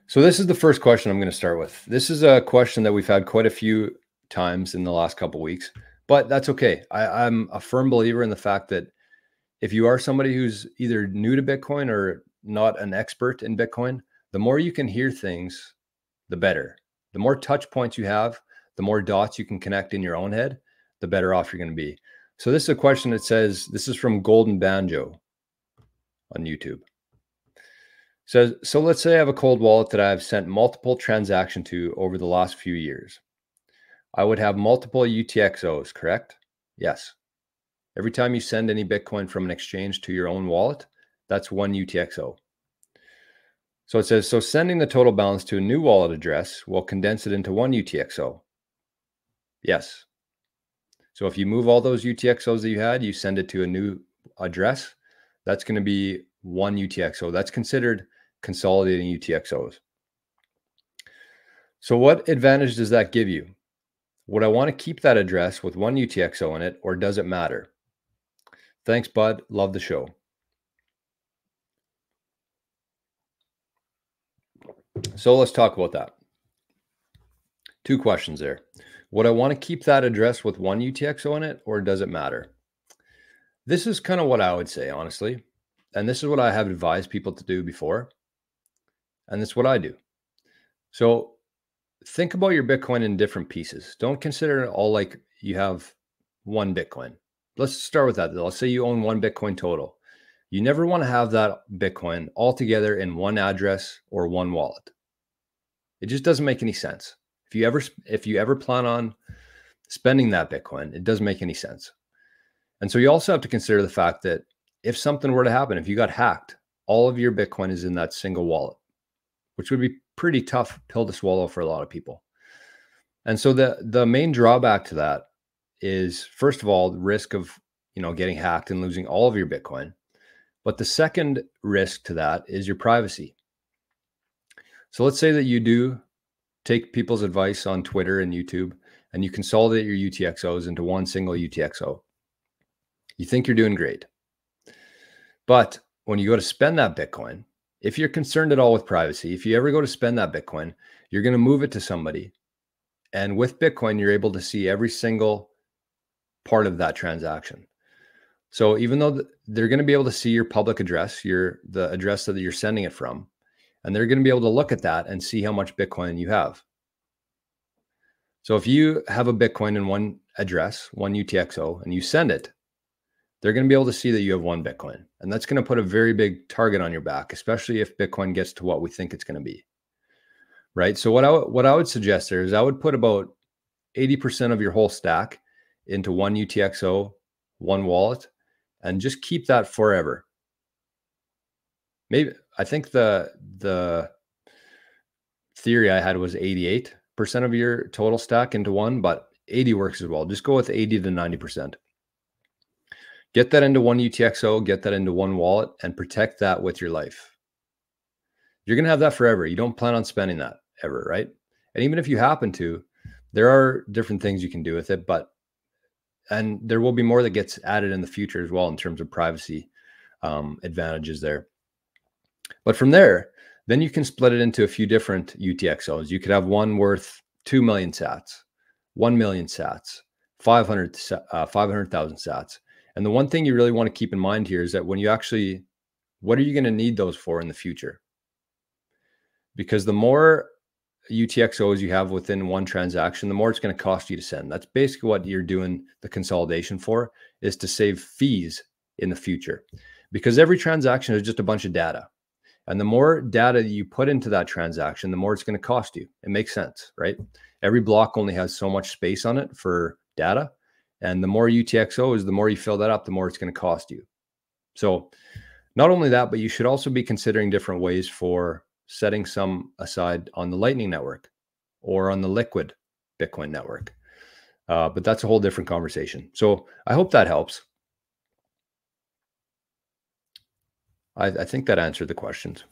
So this is the first question I'm going to start with. This is a question that we've had quite a few times in the last couple of weeks, but that's okay. I'm a firm believer in the fact that if you are somebody who's either new to Bitcoin or not an expert in Bitcoin, the more you can hear things, the better. The more touch points you have, the more dots you can connect in your own head, the better off you're going to be. So this is a question that says, this is from Golden Banjo on YouTube. Says, so let's say I have a cold wallet that I've sent multiple transactions to over the last few years. I would have multiple UTXOs, correct? Yes. Every time you send any Bitcoin from an exchange to your own wallet, that's one UTXO. So it says, so sending the total balance to a new wallet address will condense it into one UTXO. Yes. So if you move all those UTXOs that you had, you send it to a new address, that's going to be one UTXO. That's considered consolidating UTXOs. So what advantage does that give you? Would I want to keep that address with one UTXO in it, or does it matter? Thanks, bud. Love the show. So let's talk about that. Two questions there. Would I want to keep that address with one UTXO in it, or does it matter? This is kind of what I would say, honestly. And this is what I have advised people to do before. And that's what I do. So think about your Bitcoin in different pieces. Don't consider it all like you have one Bitcoin. Let's start with that. Let's say you own one Bitcoin total. You never want to have that Bitcoin all together in one address or one wallet. It just doesn't make any sense. If you ever plan on spending that Bitcoin, it doesn't make any sense. And so you also have to consider the fact that if something were to happen, if you got hacked, all of your Bitcoin is in that single wallet, which would be pretty tough pill to swallow for a lot of people. And so the main drawback to that is, first of all, the risk of, getting hacked and losing all of your Bitcoin. But the second risk to that is your privacy. So let's say that you do take people's advice on Twitter and YouTube, and you consolidate your UTXOs into one single UTXO. You think you're doing great. But when you go to spend that Bitcoin, if you're concerned at all with privacy, if you ever go to spend that Bitcoin, you're going to move it to somebody. And with Bitcoin, you're able to see every single part of that transaction. So even though they're going to be able to see your public address, the address that you're sending it from, and they're going to be able to look at that and see how much Bitcoin you have. So if you have a Bitcoin in one address, one UTXO, and you send it, they're going to be able to see that you have one Bitcoin. And that's going to put a very big target on your back, especially if Bitcoin gets to what we think it's going to be. Right? So what I would suggest there is I would put about 80% of your whole stack into one UTXO, one wallet, and just keep that forever. Maybe I think the theory I had was 88% of your total stack into one, but 80 works as well. Just go with 80 to 90%. Get that into one UTXO, get that into one wallet, and protect that with your life. You're going to have that forever. You don't plan on spending that ever, right? And even if you happen to, there are different things you can do with it, and there will be more that gets added in the future as well in terms of privacy advantages there. But from there, then you can split it into a few different UTXOs. You could have one worth 2 million sats, 1 million sats, 500,000 sats. And the one thing you really want to keep in mind here is that when you actually, what are you going to need those for in the future? Because the more UTXOs you have within one transaction, the more it's going to cost you to send. That's basically what you're doing the consolidation for, is to save fees in the future. Because every transaction is just a bunch of data. And the more data you put into that transaction, the more it's going to cost you. It makes sense, right? Every block only has so much space on it for data. And the more UTXOs, the more you fill that up, the more it's going to cost you. So not only that, but you should also be considering different ways for setting some aside on the Lightning Network or on the Liquid Bitcoin network. But that's a whole different conversation. So I hope that helps. I think that answered the questions.